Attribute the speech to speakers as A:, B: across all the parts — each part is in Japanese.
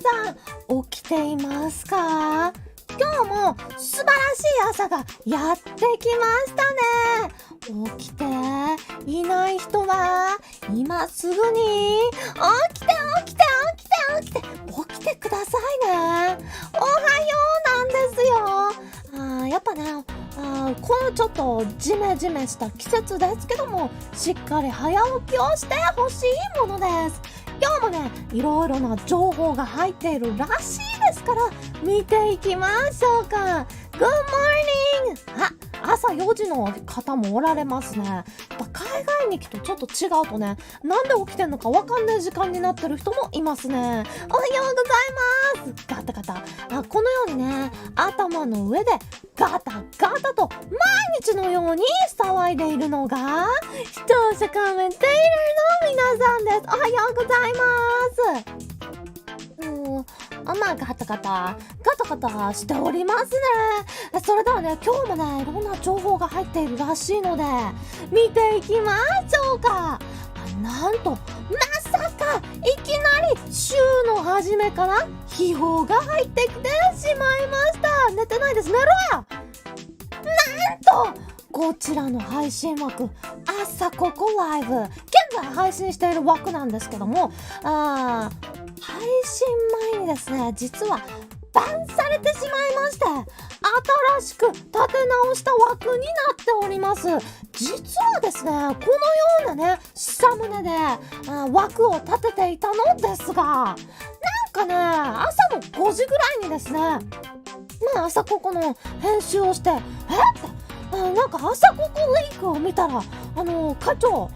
A: さん起きていますか？今日も素晴らしい朝がやってきましたね。起きていない人は今すぐに起きてくださいね。おはようなんですよ。やっぱね、このちょっとジメジメした季節ですけども、しっかり早起きをしてほしいものです。今日もね、いろいろな情報が入っているらしいですから、見ていきましょうか。Good morning! 朝4時の方もおられますね。やっぱ海外に来るとちょっと違うとね、なんで起きてんのかわかんない時間になってる人もいますね。おはようございます。ガタガタ。このようにね、頭の上でガタガタと毎日のように騒いでいるのが視聴者コメンテーターの皆さんです。おはようございます。ガタガタしておりますね。それではね、今日もね、いろんな情報が入っているらしいので見ていきましょうか。なんとまさかいきなり週の初めから秘宝が入ってきてしまいました。寝てないです、寝ろよ。なんとこちらの配信枠、朝ここライブ、現在配信している枠なんですけども、配信前にですね、実はバンされてしまいまして、新しく立て直した枠になっております。実はですね、このようなね、サムネで枠を立てていたのですが、なんかね、朝の5時ぐらいにですね、朝ここの編集をして、なんか朝ここリンクを見たら、課長、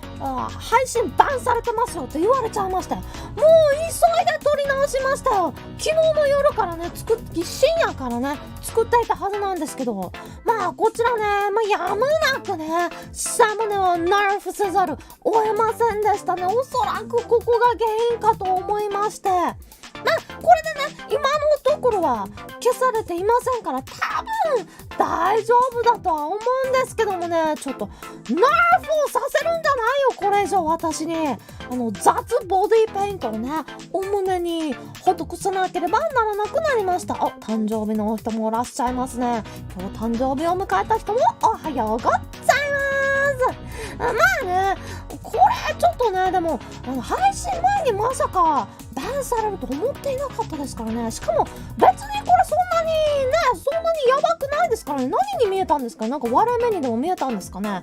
A: 配信バンされてますよって言われちゃいまして、もう急いで撮り直しましたよ。昨日の夜からね、深夜からね、作っていたはずなんですけど、こちらね、やむなくね、サムネをナーフせざるを得ませんでしたね。おそらくここが原因かと思いまして、これでね、今のところは消されていませんから、多分大丈夫だとは思うんですけどもね、ちょっとナーフをさせるんじゃないよ、これ以上私に。雑ボディペイントをね、お胸に施さなければならなくなりました。誕生日の人もいらっしゃいますね。今日誕生日を迎えた人もおはようございます。これちょっとね、でも配信前にまさかバンされると思っていなかったですからね。しかも別にこれそんなにやばくないですからね。何に見えたんですか？なんか割れ目にでも見えたんですかね。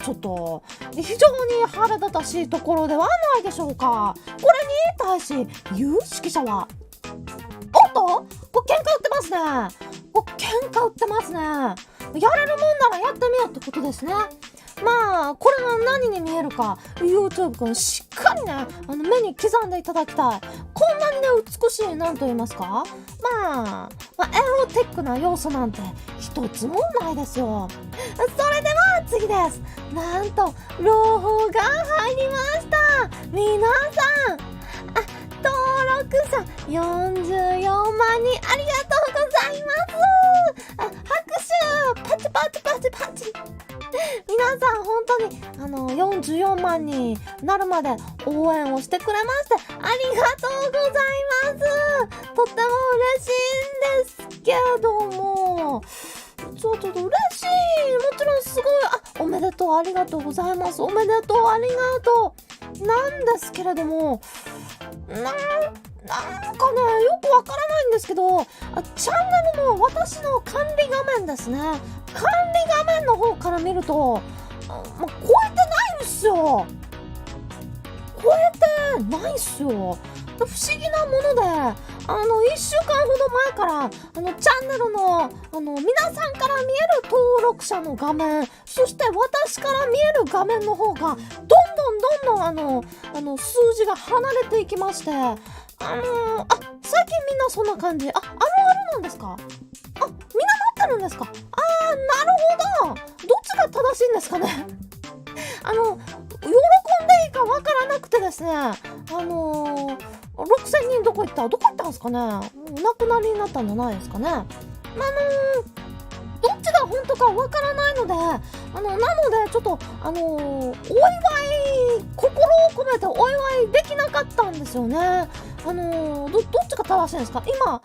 A: ちょっと非常に腹立たしいところではないでしょうか。これに対し有識者は、おっと、これ喧嘩売ってますね。やれるもんならやってみようってことですね。これが何に見えるか YouTube 君しっかりね、目に刻んでいただきたい。こんなにね、美しい、なんと言いますか、エロテックな要素なんて一つもないですよ。それでは次です。なんと朗報が入りました。皆さん、登録者44万人ありがとうございます。拍手パチパチパチパチ。皆さん本当に44万人なるまで応援をしてくれましてありがとうございます。とっても嬉しいんですけども、ちょっと嬉しい、もちろんすごい、おめでとう、ありがとうございます、おめでとう、ありがとうなんですけれども、なんかね、よくわからないんですけど、チャンネルの私の管理画面ですね、管理画面の方から見ると、超えてないんですよ。超えてないっすよ。不思議なもので、1週間ほど前からチャンネルの皆さんから見える登録者の画面、そして私から見える画面の方がどんどん数字が離れていきまして、最近みんなそんな感じ。あるなんですか？みんななってるんですか？なるほど。どっちが正しいんですかね？喜んでいいかわからなくてですね、6000人どこ行ったんですかね。お亡くなりになったんじゃないですかね。どっちが本当かわからないので、なのでちょっとお祝い、心を込めてお祝いできなかったんですよね。どっちが正しいんですか？今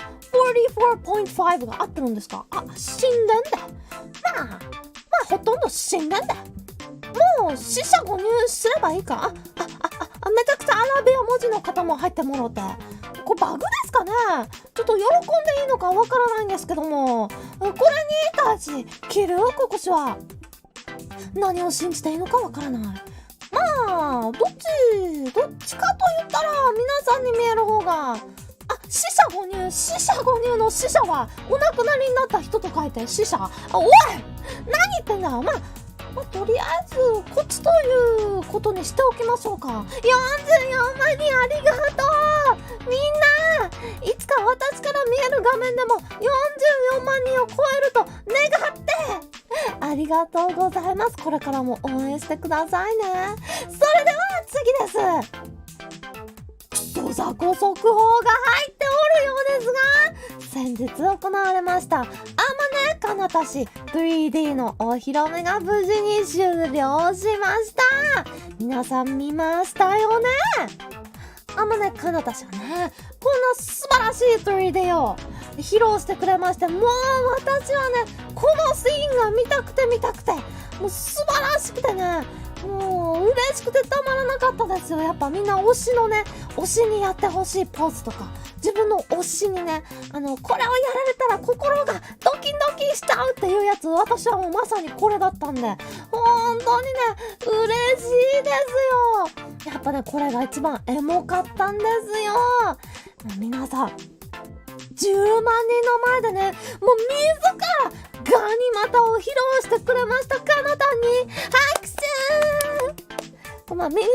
A: 44.5 が合ってるんですか？あ、神殿で、まあほとんど神殿で、もう四捨五入すればいいか。めちゃくちゃアラビア文字の方も入ってもろって、これバグですかね？ちょっと喜んでいいのかわからないんですけども、これに対しキルココ氏は何を信じていいのかわからない。まあどっちかと言ったら皆さんに見える方が、四捨五入の死者はお亡くなりになった人と書いて死者。おい、何言ってんだ。とりあえずこっちということにしておきましょうか。44万人ありがとう。みんないつか私から見える画面でも44万人を超えると願って、ありがとうございます。これからも応援してくださいね。それでは次です。クソザコ速報が入っておるようですが、先日行われましたかなた氏 3D のお披露目が無事に終了しました。皆さん見ましたよね？かなた氏はね、こんな素晴らしい 3D を披露してくれまして、もう私はね、このシーンが見たくて、もう素晴らしくてね、もう嬉しくてたまらなかったですよ。やっぱみんな推しにやってほしいポーズとか、自分の推しにね、これをやられたら心がドキドキしちゃうっていうやつ、私はもうまさにこれだったんで、本当にね、嬉しいですよ。やっぱね、これが一番エモかったんですよ。皆さん、10万人の前でね、もう自らガニ股を披露してくれました。かなたんに拍手。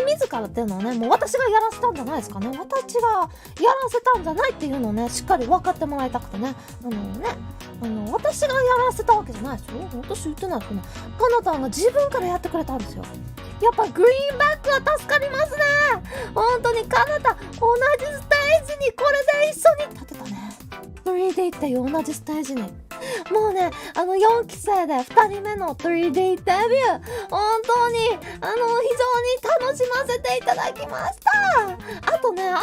A: 自らっていうのはね、もう私がやらせたんじゃないですかね。私がやらせたんじゃないっていうのをね、しっかり分かってもらいたくてね。私がやらせたわけじゃないですよ。私言ってないですよね。かなたんが自分からやってくれたんですよ。やっぱグリーンバックは助かりますね。本当にかなた、同じステージにこれで一緒に立てたね。3D っていう同じステージに。もうね、4期生で2人目の 3D デビュー、本当に、非常に楽しませていただきました。あと3人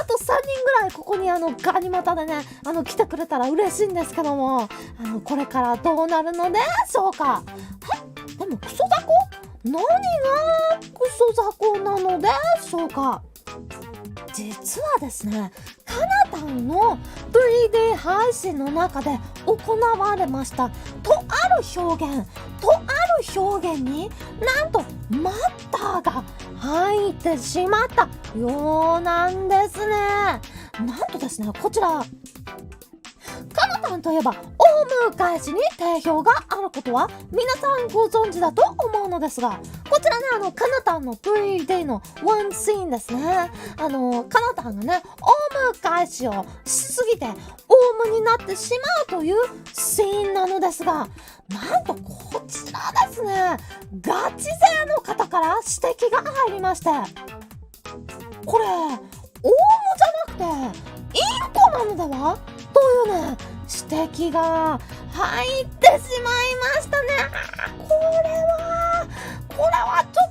A: ぐらいここにガニ股でね、来てくれたら嬉しいんですけども、これからどうなるのでしょうか。でもクソザコ？何がクソザコなのでしょうか。実はですね、かなたんの 3D 配信の中で行われましたとある表現になんとマッターが入ってしまったようなんですね。なんとですね、こちらかなたんといえば大昔に定評があることは皆さんご存知だと思うのですが、こちらね、かなたんの 3D のワンシーンですね。かなたんがね、大昔をしすぎてオウムになってしまうというシーンなのですが、なんとこちらですね、ガチ勢の方から指摘が入りまして、これオウムじゃなくてインコなのではというね、指摘が入ってしまいましたね。これはちょっ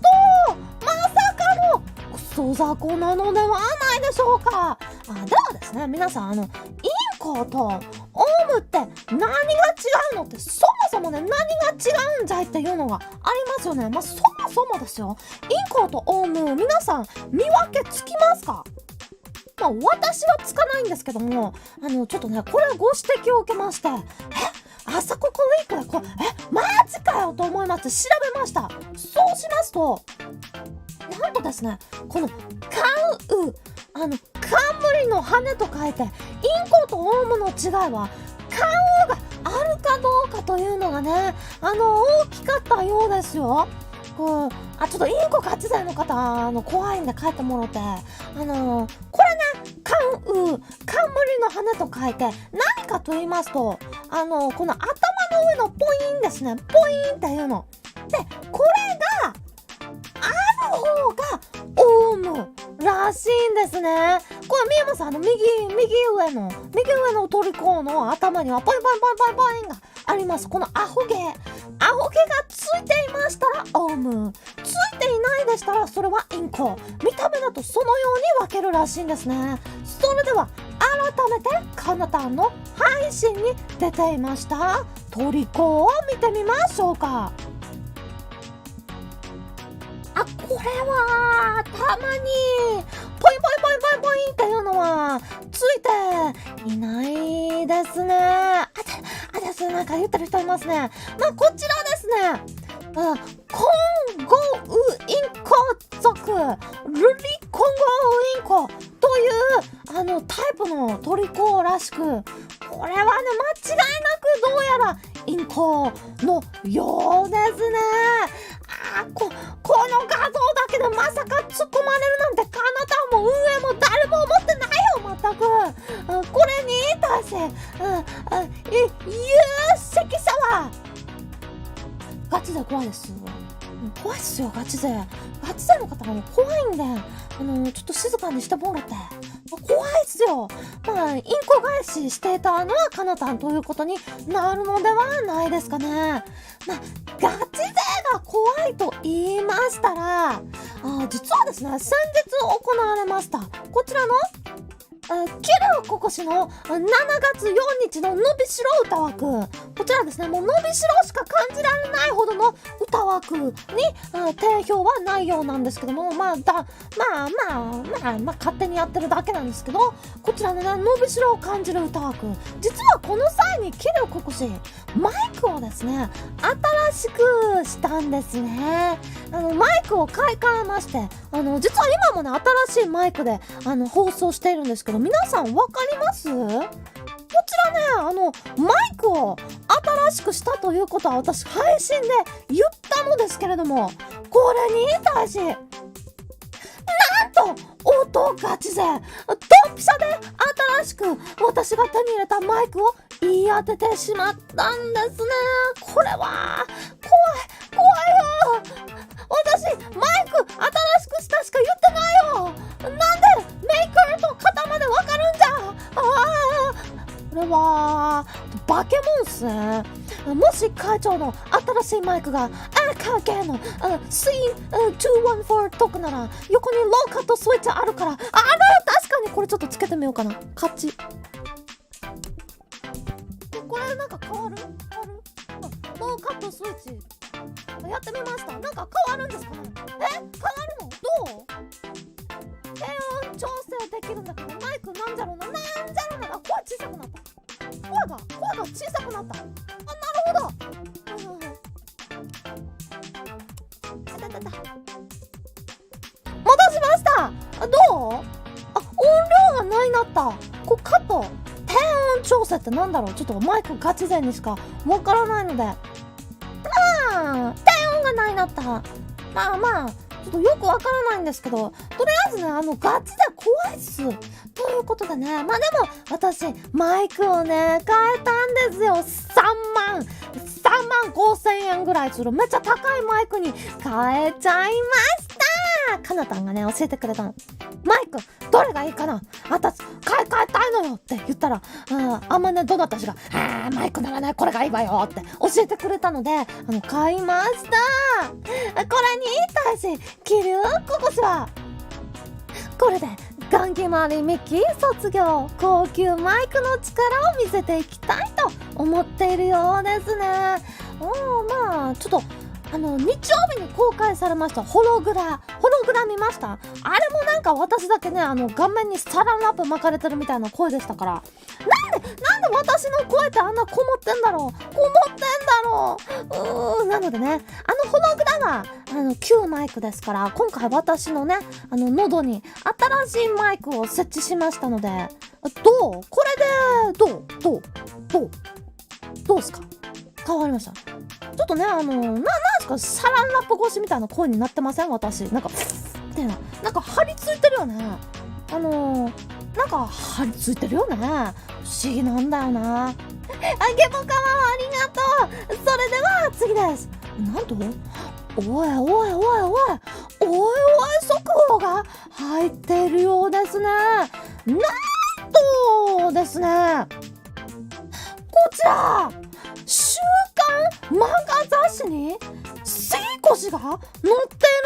A: とまさかのクソザコなのではないでしょうか。ではですね、皆さんインコとオウムって何が違うのって、そもそもね、何が違うんじゃいっていうのがありますよね。そもそもですよ、インコとオウム、皆さん見分けつきますか？私はつかないんですけども、ちょっとね、これご指摘を受けまして、あそこウィークでマジかよと思いまして調べました。そうしますと、なんとですね、この冠の羽と書いて、インコとオウムの違いは、冠羽があるかどうかというのがね、大きかったようですよ。ちょっとインコガチ勢の方、怖いんで書いてもろて、これね、冠の羽と書いて、何かと言いますと、この頭の上のポインですね、ポインっていうの。で、これが、ある方が、オウムらしいんですね。これ見えます？右上のおとりこの頭にはポインがああります。このアホ毛がついていましたらオウム、ついていないでしたらそれはインコ。見た目だとそのように分けるらしいんですね。それでは改めてカナタンの配信に出ていましたトリコを見てみましょうか。これはたまにポインポインポインポインポインっていうのはついていないですね。なんか言ってる人いますね。こちらですね、コンゴウインコ族、ルリコンゴウインコというタイプのトリコらしく、これはね間違いなくどうやらインコのようですね。この画像だけでまさか突っ込まれるなんてカナタンも運営も誰も思ってないよ、全く。これに対して有識者はガチで怖いです。怖いっすよ、ガチ勢の方が怖いんで、ちょっと静かにしてもらって。怖いっすよ。インコ返ししていたのはカナタンということになるのではないですかね。ガチ勢が怖いと言いましたら、実はですね、先日行われましたこちらのキルココシの7月4日の伸びしろ歌枠、こちらですね、もう伸びしろしか感じられないほどの歌枠に定評はないようなんですけども、勝手にやってるだけなんですけど、こちらのね、伸びしろを感じる歌枠、実はこの際にキルココシマイクをですね新しくしたんですね。マイクを買い替えまして、実は今もね新しいマイクで放送しているんですけど、皆さんわかります？こちらね、マイクを新しくしたということは私配信で言ったのですけれども、これに対しなんと音ガチ勢ドンピシャで新しく私が手に入れたマイクを言い当ててしまったんですね。これは怖いよ。私マイク新しくしたしか言ってないよ。なんでメーカーと型までわかるんじゃ。これはバケモンっすね。もし会長の新しいマイクが赤のC214 とかなら横にローカットスイッチあるから、確かにこれちょっとつけてみようかな。カチこれなんか変わるローカットスイッチやってみました。なんか変わるんですかね。変わるの？どう？低音調整できるんだけど、マイクなんじゃろうな。声小さくなった。声が小さくなった。なるほど。戻しました。どう？音量がないなった。カット。低音調整ってなんだろう。ちょっとマイクガチ勢にしかわからないので。低音がないなった。ちょっとよくわからないんですけど、とりあえずね、ガチで怖いっす。ということでね、でも私マイクをね変えたんですよ。3万5千円ぐらいするめっちゃ高いマイクに変えちゃいました。カナタンがね教えてくれたの。マイクどれがいいかな、私買い替えたいのよって言ったら、どなたしがマイクならねこれがいいわよって教えてくれたので買いました。これに対しキルココシはこれでガンギマリミッキー卒業、高級マイクの力を見せていきたいと思っているようですね。ちょっと日曜日に公開されましたホログラ見ました？あれもなんか私だけね顔面にサランラップ巻かれてるみたいな声でしたから、なんで私の声ってあんなこもってんだろう。なのでね、ホログラは旧マイクですから、今回私のね喉に新しいマイクを設置しましたので、これでどうすか？変わりました。ちょっとねなんすかサランラップ越しみたいな声になってません？私なんかってなんか張り付いてるよね。なんか張り付いてるよね。不思議なんだよな。ゲボカワありがとう。それでは次です。なんとおい速報が入っているようですね。なんとですね、こちら収に吸い腰が乗っている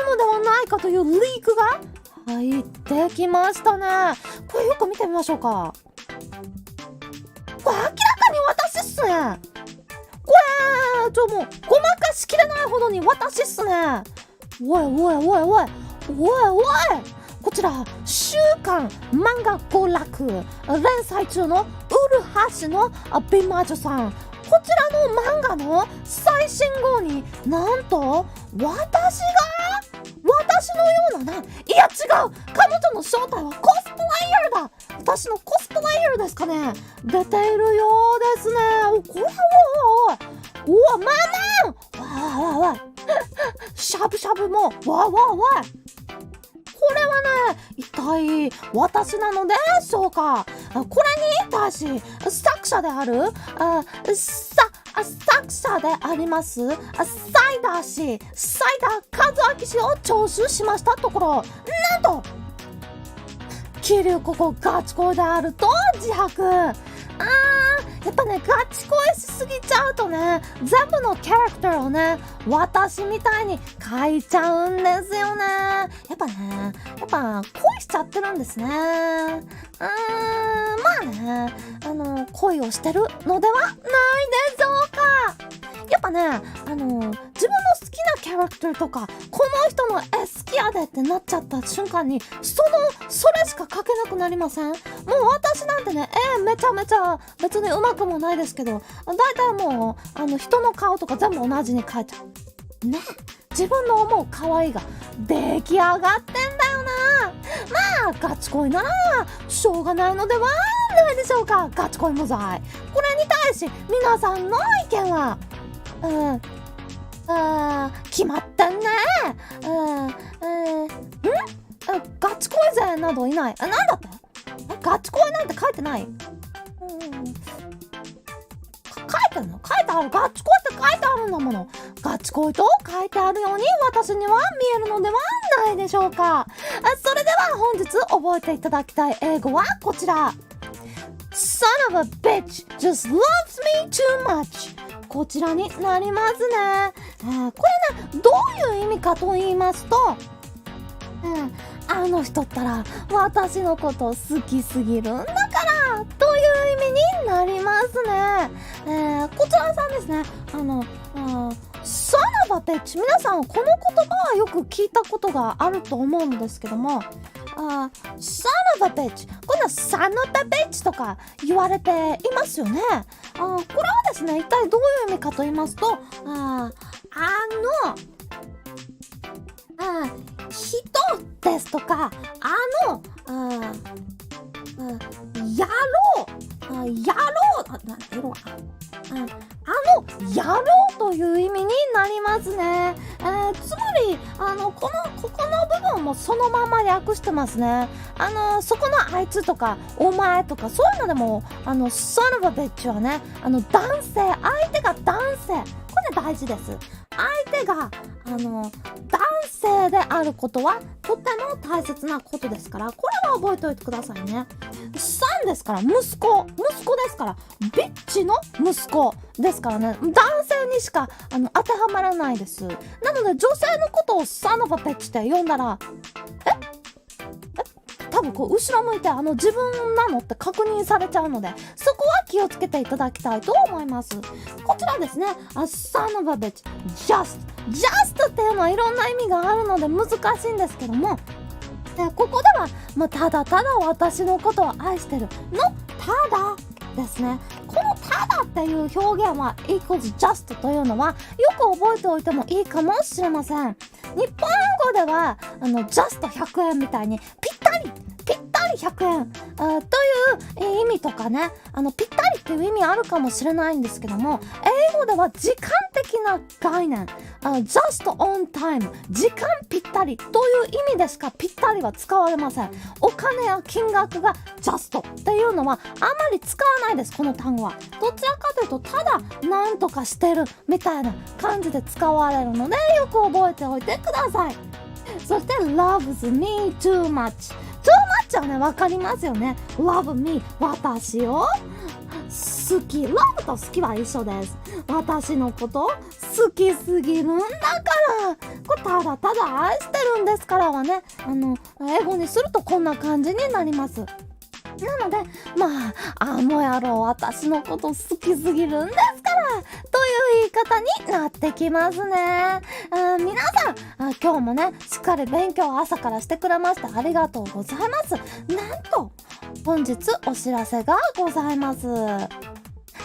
A: のではないかというリークが入ってきましたね。これよく見てみましょうか。これ明らかに私っすね。これもうごまかしきれないほどに私っすね。おいおいおいおいおいおい、こちら週刊漫画娯楽連載中のウルハシの美魔女さん、こちらの漫画の最新号になんと私のようなね、いや違う、彼女の正体はコスプレイヤーだ。私のコスプレイヤーですかね、出ているようですね。これおまあわいしゃぶしゃぶもわいこれはね、一体私なのでしょうか。これに対し作者である作者でありますサイダー和明氏を聴取しましたところ、なんと桐生ここガチ恋であると自白。やっぱね、ガチ恋しすぎちゃうとね、全部のキャラクターをね、私みたいに描いちゃうんですよね。やっぱ恋しちゃってるんですね。まあね、恋をしてるのではないでしょうか。やっぱね、自分の好きなキャラクターとか、この人の好きやでってなっちゃった瞬間に、それしか描けなくなりません？もう私なんてね、めちゃめちゃ別にうまくもないですけど、だいたいもう人の顔とか全部同じに描いちゃうね。自分の思う可愛いが出来上がってんだよな。まあガチ恋ならしょうがないのではないでしょうか。ガチ恋無罪。これに対し皆さんの意見は決まってんね。ガチ恋勢などいない。なんだって？ガチ恋なんて書いてない？書いてある。ガチ恋って書いてあるんだもの。ガチ恋と書いてあるように私には見えるのではないでしょうか。それでは本日覚えていただきたい英語はこちら。Son of a bitch just loves me too much。こちらになりますね。これね、どういう意味かと言いますと、あの人ったら私のこと好きすぎるんだからという意味になりますね。こちらさんですね。Son of a bitch、皆さんこの言葉はよく聞いたことがあると思うんですけども、son of a bitch、この son of a bitch とか言われていますよね。これはですね、一体どういう意味かと言いますと、人ですとか、野郎という意味になりますね。つまりここの部分もそのまま訳してますね。そこのあいつとかお前とかそういうのでもson of a bitch はね、男性、相手が男性、これ大事です。相手が男性であることはとても大切なことですから、これは覚えておいてくださいね。さんですから息子ですから、ビッチの息子ですからね、男性にしか当てはまらないです。なので女性のことをson of a bitchって呼んだら、多分こう後ろ向いて自分なのって確認されちゃうので、そこは気をつけていただきたいと思います。こちらですね、son of a bitch just っていうのはいろんな意味があるので難しいんですけども、ここではもうただただ私のことを愛してるのただですね。このただっていう表現は equals just というのはよく覚えておいてもいいかもしれません。日本語ではjust 100円みたいにぴったり100円という意味とかね、ぴったりっていう意味あるかもしれないんですけども、英語では時間的な概念、just on time、時間ぴったりという意味でしかぴったりは使われません。お金や金額が just っていうのはあまり使わないです。この単語はどちらかというとただなんとかしてるみたいな感じで使われるので、よく覚えておいてください。そして loves me too much っちゃね、わかりますよね。love me 私を好き。love と好きは一緒です。私のこと好きすぎるんだから、これただただ愛してるんですからはね、英語にするとこんな感じになります。なので、まあ、あの野郎私のこと好きすぎるんですからという言い方になってきますね。皆さん今日もねしっかり勉強を朝からしてくれましてありがとうございます。なんと本日お知らせがございます。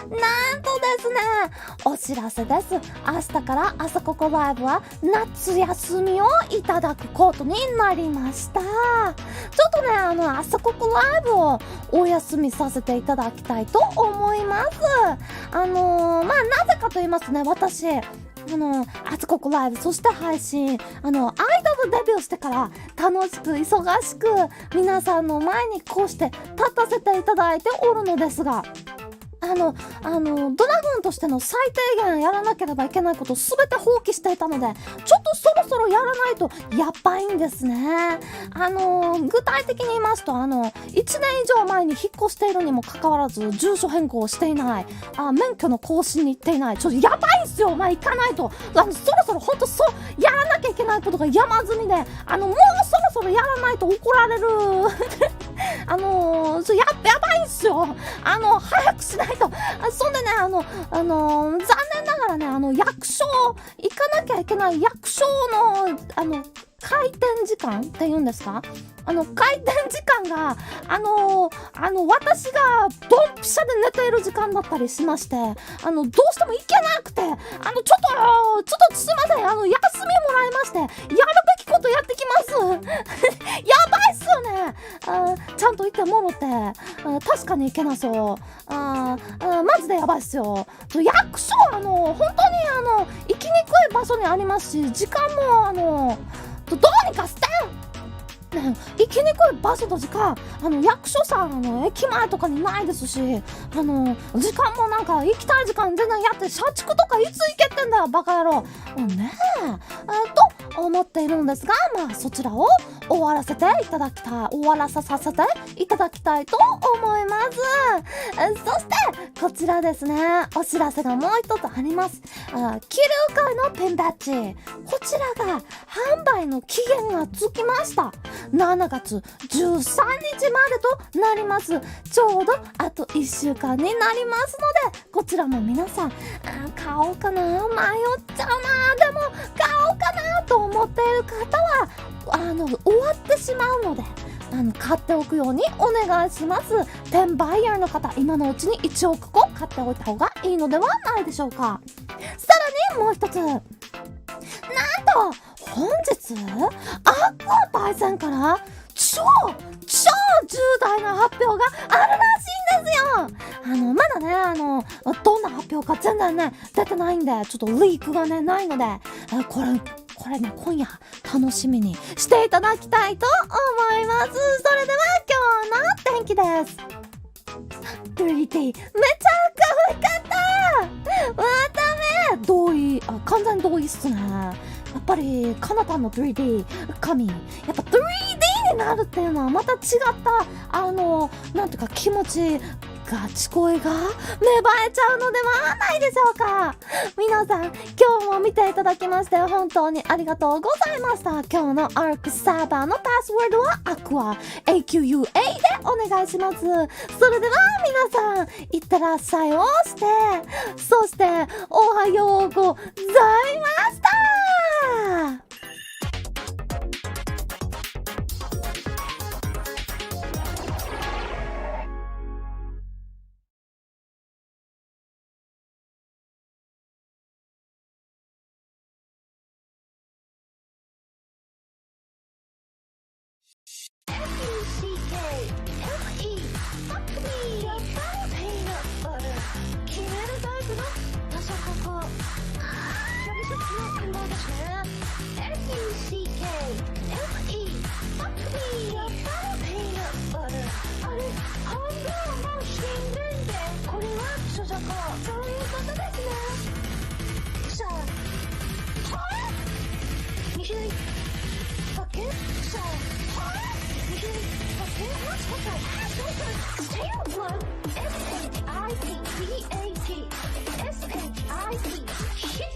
A: なんとですね、お知らせです。明日から朝ここライブは夏休みをいただくことになりました。ちょっとね、朝ここライブをお休みさせていただきたいと思います。なぜかと言いますとね、私、朝ここライブ、そして配信、アイドルデビューしてから楽しく忙しく皆さんの前にこうして立たせていただいておるのですが、ドラゴンとしての最低限やらなければいけないことを全て放棄していたので、ちょっとそろそろやらないとやばいんですね。具体的に言いますと、1年以上前に引っ越しているにもかかわらず、住所変更をしていない、免許の更新に行っていない、ちょっとやばいんすよ。行かないと。そろそろほんとやらなきゃいけないことが山積みで、もうそろそろやらないと怒られる。やばいんすよ。早くしないと。そんでね、残念ながらね、役所行かなきゃいけない役所の、開店時間って言うんですか？開店時間が、私がドンピシャで寝ている時間だったりしまして、どうしても行けなくて、ちょっとすいません、休みもらいまして、やるべきことやってきます。やばいっすよね。ちゃんと行ってもろて、確かに行けなそう。マジでやばいっすよ。役所、本当に行きにくい場所にありますし、時間もどうにかしてね、行きにくい場所と時間、役所さん、駅前とかにないですし、時間もなんか行きたい時間全然やって、社畜とかいつ行けってんだよ、バカ野郎。ねえ、と思っているんですが、そちらを終わらさせていただきたいと思います。そして、こちらですね、お知らせがもう一つあります。気流会のペンバッジ。こちらが販売の期限がつきました。7月13日までとなります。ちょうどあと1週間になりますので、こちらも皆さん、買おうかな、迷っちゃうな、でも買おうかなと思っている方は、終わってしまうので、買っておくようにお願いします。転売ヤーの方、今のうちに1億個買っておいた方がいいのではないでしょうか。さらにもう一つ、なんと本日アクアパイセンから超重大な発表があるらしいんですよ。まだね、どんな発表か全然ね出てないんで、ちょっとリークがねないので、これね今夜楽しみにしていただきたいと思います。それでは今日の天気です。プリティめちゃ可愛かった。またね、同意、完全同意っすね。やっぱりカナタンの 3D 神、やっぱ 3D になるっていうのはまた違ったなんていうか気持ちガチ恋が芽生えちゃうのではないでしょうか。皆さん今日も見ていただきまして本当にありがとうございました。今日のアークサーバーのパスワードはアクア AQUA でお願いします。それでは皆さんいってらっしゃいをして、そしておはようございました。左、かけ、さあ、はい、右、かけ、
B: Shitpot. SHITPAT. SHIT.